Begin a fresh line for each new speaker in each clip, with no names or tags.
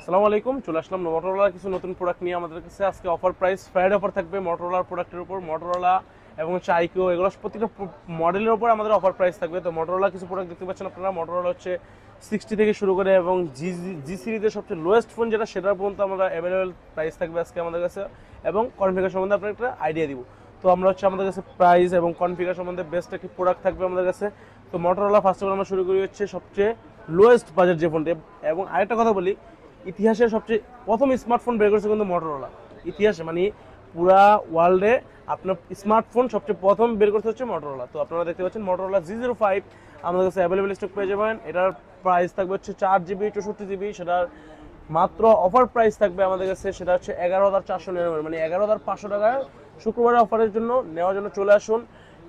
আসসালামু আলাইকুম, চলে আসলাম মোটরোলার কিছু নতুন প্রোডাক্ট নিয়ে। আমাদের কাছে আজকে অফার প্রাইস ফ্রাইডে অফার থাকবে মোটরোলার প্রোডাক্টের উপর। মোটরোলা এবং হচ্ছে আইকিউ, এগুলো প্রতিটা মডেলের উপর আমাদের অফার প্রাইস থাকবে। তো মোটরোলা কিছু প্রোডাক্ট দেখতে পাচ্ছেন আপনারা। মোটরোলা হচ্ছে 60 থেকে শুরু করে এবং জি সিরিজের সবচেয়ে লোয়েস্ট ফোন যেটা, সেটার পর্যন্ত আমরা অ্যাভেলেবেল প্রাইস থাকবে আজকে আমাদের কাছে, এবং কনফিগার সম্বন্ধে আপনার একটা আইডিয়া দিব। তো আমরা হচ্ছে আমাদের কাছে প্রাইস এবং কনফিগার সম্বন্ধে বেস্ট একটি প্রোডাক্ট থাকবে আমাদের কাছে। তো মোটরোলা ফার্স্ট অফ অল আমরা শুরু করি হচ্ছে সবচেয়ে লোয়েস্ট বাজেট যে ফোনটি। এবং আরেকটা কথা বলি, ইতিহাসের সবচেয়ে প্রথম স্মার্টফোন বের করেছে কিন্তু মোটরোলা। ইতিহাসে মানে পুরা ওয়ার্ল্ডে আপনার স্মার্টফোন সবচেয়ে প্রথম বের করতে হচ্ছে মোটরোলা। তো আপনারা দেখতে পাচ্ছেন মোটরোলা G05 আমাদের কাছে অ্যাভেলেবেল স্টক পেয়ে যাবেন। এটার প্রাইস থাকবে হচ্ছে 4GB 64GB। সেটার মাত্র অফার প্রাইস থাকবে আমাদের কাছে, সেটা হচ্ছে 11,499, মানে 11,500 টাকায় শুক্রবারের অফারের জন্য নেওয়ার জন্য চলে আসুন।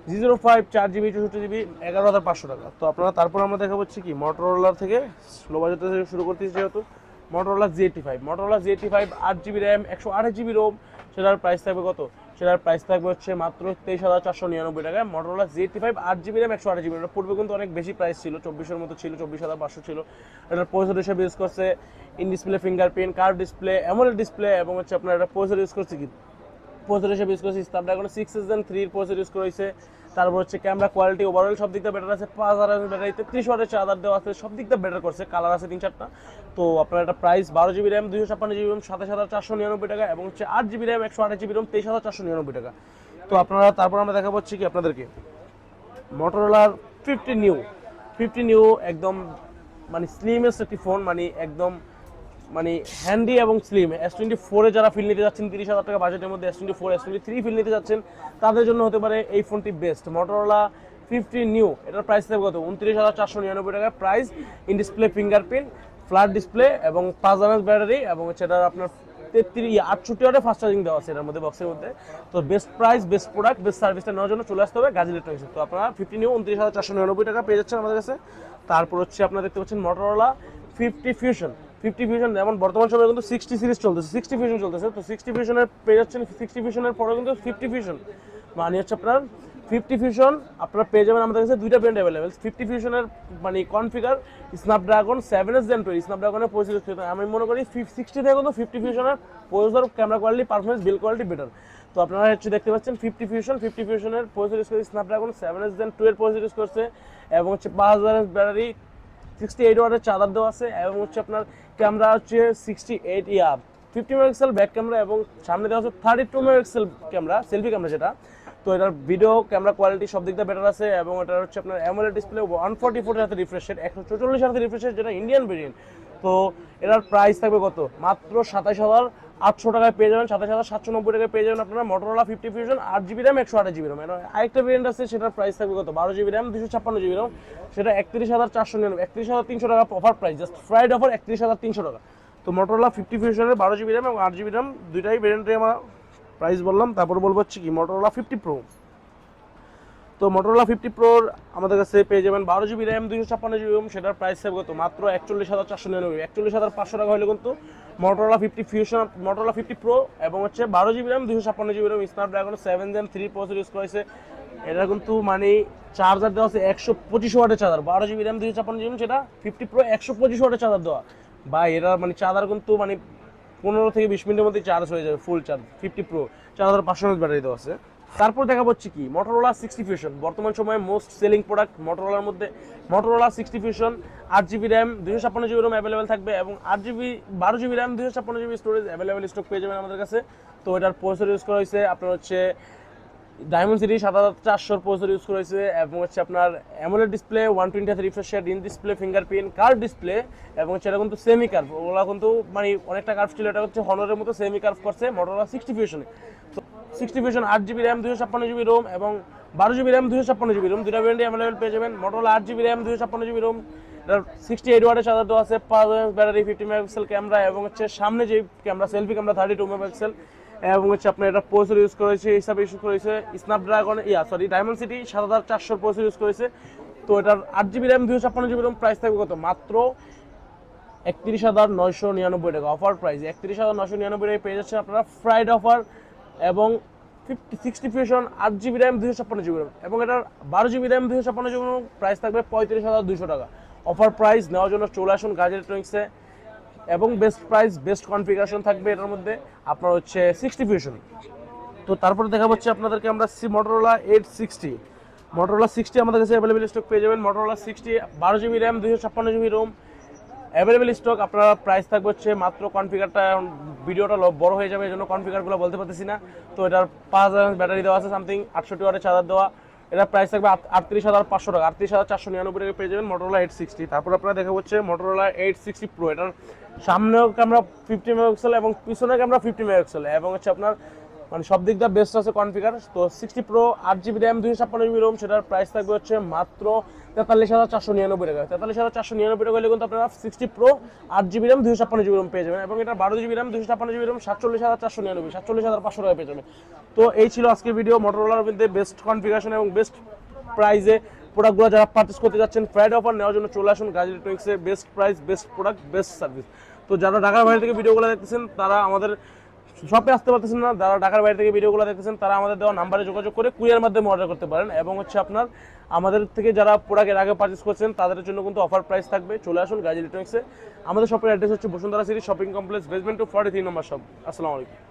G05 4GB 64GB 11,500 টাকা। তো আপনারা তারপর আমরা দেখা হচ্ছে কি মোটরোলার থেকে স্লো বাজেট থেকে শুরু করতেছি, যেহেতু Motorola Z85 8GB RAM 128GB ROM. সেটার প্রাইস থাকবে কত? সেটার প্রাইস থাকবে হচ্ছে মাত্র 23,499 টাকায়। Motorola Z85 8GB RAM 128GB। এটা পূর্বে কিন্তু অনেক বেশি প্রাইস ছিল, 2400-এর মতো ছিল, 24,500 ছিল। এটার প্রসেসর হিসেবে ইউজ করছে in display fingerprint, curve display, AMOLED display, এবং হচ্ছে আপনার এটা প্রসেসর ইউজ করছে কি প্রসেসর হিসেবে ইউজ করছে স্ন্যাপড্রাগন 6 Gen 3 প্রসেসর ইউজ করা হয়েছে। তারপর হচ্ছে ক্যামেরা কোয়ালিটি ওভারঅল সব দিক দিয়ে বেটার আছে। 5000 ব্যাটারি, 33 ওয়াটের চার্জার দেওয়া আছে, সব দিক দিয়ে বেটার করছে। কালার আছে 3-4টা। তো আপনার একটা price 12GB RAM 256GB Rome 27,499 টাকা, এবং হচ্ছে 8GB র্যাম 128GB রোম 23,499 টাকা। তো আপনারা তারপর আমরা দেখা পাচ্ছি কি আপনাদেরকে মোটরোলার 50 নিউ একদম মানে স্লিমেস্ট একটি ফোন, মানে একদম মানে হ্যান্ডি এবং স্লিম। S24 যারা ফিল নিতে যাচ্ছেন 30,000 টাকা বাজেটের মধ্যে, S24 S23 ফিল নিতে যাচ্ছেন, তাদের জন্য হতে পারে এই ফোনটি বেস্ট। মোটরোলা 50 নিউ, এটার প্রাইস থাকবে কত? 29,499 টাকা price. In display fingerprint, flat display, এবং 5000 ব্যাটারি, এবং সেটা আপনার 68 ওয়াটের ফাস্ট চার্জিং দেওয়া আছে এর মধ্যে, বক্সের মধ্যে। তো best price, best product, best সার্ভিসটা নেওয়ার জন্য চলে আসতে হবে গাজী ইলেকট্রনিক্সে। তো আপনারা 50 নিউ 29,499 টাকা পেয়ে যাচ্ছেন আমাদের কাছে। তারপর হচ্ছে আপনারা দেখতে পাচ্ছেন মোটরোলা 50 ফিউশন। যেমন বর্তমান সময়ে কিন্তু 60 সিরিজ চলতেছে, 60 ফিউশন চলতেছে। তো 60 ফিউশনের পেয়ে যাচ্ছেন, 60 ফিউশনের পরে কিন্তু 50 ফিউশন, মানে হচ্ছে আপনার 50 ফিউশন আপনারা পেয়ে যাবেন আমাদের কাছে। দুইটা ব্র্যান্ড অ্যাভেলেবেল। 50 ফিউশনের মানে কনফিগার স্ন্যাপড্রাগন 7 Gen 2 স্ন্যাপড্রাগনের প্রসেসর। আমি মনে করি 60 থেকে কিন্তু 50 ফিউশনের processor, camera quality, performance, build quality better. তো আপনারা হচ্ছে দেখতে পাচ্ছেন 50 ফিউশনের প্রসেসর ইউজ করে স্ন্যাপড্রাগন 7 Gen 2 এর প্রসেসর ইউজ করছে, এবং হচ্ছে 5000 ব্যাটারি, 68 ওয়াটের চার্জার দেওয়া আছে, এবং হচ্ছে আপনার ক্যামেরা হচ্ছে 50 মেগাপিক্সেল ব্যাক ক্যামেরা, এবং সামনে দেওয়া আছে 32 মেগাপিক্সেল ক্যামেরা, সেলফি ক্যামেরা যেটা। তো এটার ভিডিও ক্যামেরা কোয়ালিটি সব দিক দিয়ে বেটার আছে, এবং এটা হচ্ছে আপনার অ্যামোলেড ডিসপ্লে 144 হাতে রিফ্রেশ রেট, 144 হাতে রিফ্রেশ রেট, যেটা ইন্ডিয়ান ভেরিয়েন্ট। তো এটার প্রাইস থাকবে কত? মাত্র 27,800 টাকায় পেয়ে যাবেন, 27,790 টাকায় পেয়ে যাবেন আপনারা Motorola 50 fusion 8GB RAM 128GB ROM. আরেকটা ভেরিয়েন্ট আছে, সেটার প্রাইস থাকবে কত? 12GB র্যাম 256GB রোম, সেটা 31,499, 31,300 টাকা offer price, just fried offer 31,300 টাকা। তো মোটরোলা 50 ফিউশনের 12GB র্যাম এবং 8GB র্যাম দুইটাই ভেরিয়েন্টে আমরা প্রাইস বললাম। তারপর বলবো হচ্ছে কি মোটরোলা 50 প্রো। তো মোটরোলা 50 প্রোর আমাদের কাছে পেয়ে যাবেন 12GB র্যাম 256GB রোম, সেটার প্রাইস থাকবে কত? মাত্র 41,499, 41,500 টাকা হলে কিন্তু মোটরোলা 50 ফিউশন, মোটরোলা 50 প্রো, এবং হচ্ছে 12GB RAM 256GB Rome Snapdragon 7 Gen 3 processor use করেছে। এটা কিন্তু মানে চার্জার দেওয়া আছে 125 ওয়াটের চার্জার, 12GB র্যাম 256GB, সেটা 50 প্রো 125 ওয়াটের চার্জার দেওয়া। বা এরা মানে চার্জার কিন্তু মানে 15 থেকে 20 মিনিটের মধ্যে চার্জ হয়ে যাবে, ফুল চার্জ। 50 প্রো 4500 ব্যাটারি দেওয়া আছে। তারপর দেখা হচ্ছে কি মোটরোলা 60 ফিউশন, বর্তমান সময়ে মোস্ট সেলিং প্রোডাক্ট মোটরোলার মধ্যে। Motorola 60 fusion 8GB RAM 256GB ROM available থাকবে, এবং 12GB RAM 256GB storage available stock পেয়ে যাবেন আমাদের কাছে। তো এটার প্রসেসর ইউজ করা হয়েছে আপনার হচ্ছে ডায়মন্ডসিটি 7400 প্রসেসর ইউজ করা হয়েছে, এবং হচ্ছে আপনার AMOLED display 120 refresh rate, in display fingerprint, curve display, এবং সেটা কিন্তু সেমি কার্ভ, ওগুলো কিন্তু মানে অনেকটা কার্ভ ছিল, এটা হচ্ছে হনরের মতো সেমি কার্ভ করছে মোটরোলা 60 ফিউশনে। তো 60 fusion 8GB RAM 256GB Rome, এবং 12GB র্যাম 256GB রোম, দুটা ভেরিয়েন্টে অ্যাভেলেবেল পেয়ে যাবেন। Motorola 8GB RAM 256GB Rome, এটার 68 ওয়াটের চার্জার দেওয়া আছে, 5000 ব্যাটারি, 50 মেগাপিক্সেল ক্যামেরা, এবং হচ্ছে সামনে যে ক্যামেরা সেলফি ক্যামেরা 32 মেগাপিক্সেল, এবং হচ্ছে আপনার এটা প্রসেসর ইউজ করেছে হিসাবে ইউজ করেছে স্ন্যাপড্রাগন ডায়মন্ডসিটি 7400 প্রসেসর ইউজ করেছে। তো এটার 8GB RAM 256GB Rome price থাকবে কত? মাত্র 31,999 টাকা অফার প্রাইস। 31,999 টাকায় পেয়ে যাচ্ছেন আপনারা ফ্রাইড অফার, এবং 60 fusion 8GB RAM 256GB Rome, এবং এটার 12GB RAM 256GB Rome price থাকবে 35,200 টাকা অফার প্রাইস। নেওয়ার জন্য চলে আসুন গাজী ইলেকট্রনিক্সে। এবং বেস্ট প্রাইস বেস্ট কনফিগারেশন থাকবে এটার মধ্যে আপনার হচ্ছে 60 ফিউশন। তো তারপরে দেখা হচ্ছে আপনাদেরকে আমরা Motorola 860 Motorola 60 আমাদের কাছে অ্যাভেলেবল স্টক পেয়ে যাবেন। Motorola 60 12GB RAM 256GB ROM available stock. আপনার প্রাইস থাকবে হচ্ছে মাত্র কনফিগারটা, ভিডিওটা বড় হয়ে যাবে এই জন্য কনফিগারগুলো বলতে পারতেছি না। তো এটার 5000 ব্যাটারি দেওয়া আছে, সামথিং 68 ওয়াটের চার্জার দেওয়া। এটার প্রাইস থাকবে 38,500 টাকা, 38,499 টাকা পেয়ে যাবেন Motorola 860। তারপর আপনারা দেখা হচ্ছে Motorola 860 Pro। এটার সামনেও ক্যামেরা 50 মেগাপিক্সেল এবং পিছনের ক্যামেরা 50 মেগাপিক্সেল এবং হচ্ছে আপনার মানে সব দিক দিয়ে বেস্ট আছে কনফিগার। তো 60 Pro 8GB RAM 256GB ROM, সেটার প্রাইস থাকবে হচ্ছে মাত্র 43,499 টাকা। 43,499 টাকা হলে কিন্তু আপনারা 60 Pro 8GB RAM 256GB Rome পেয়ে যাবেন এবং এটা 12GB র্যাম 256GB রোম 47,499, 47,500 টাকা পেয়ে যাবেন। তো এই ছিল আজকের ভিডিও মোটরোলার মধ্যে বেস্ট কনফিগারেশন এবং বেস্ট প্রাইসে প্রোডাক্টগুলো যারা পারচেস করতে যাচ্ছেন ফ্রাইডে অফার নেওয়ার জন্য চলে আসুন গাজী ইলেকট্রনিক্সে। Best price best product best service. তো যারা ঢাকার বাইরে থেকে ভিডিওগুলো দেখতেছেন তারা আমাদের শপে আসতে পারতেছেন না, যারা ঢাকার বাইরে থেকে ভিডিওগুলো দেখতেছেন তারা আমাদের দেওয়া নাম্বারে যোগাযোগ করে কুরিয়ার মাধ্যমে অর্ডার করতে পারেন। এবং হচ্ছে আপনার আমাদের থেকে যারা প্রোডাক্টের আগে পারচেস করছেন তাদের জন্য কিন্তু অফার প্রাইস থাকবে। চলে আসুন গাজী ইলেকট্রনিক্সে। আমাদের শপের অ্যাড্রেস হচ্ছে Bashundhara city shopping complex, basement 2 43 নম্বর শপ। আসসালামু আলাইকুম।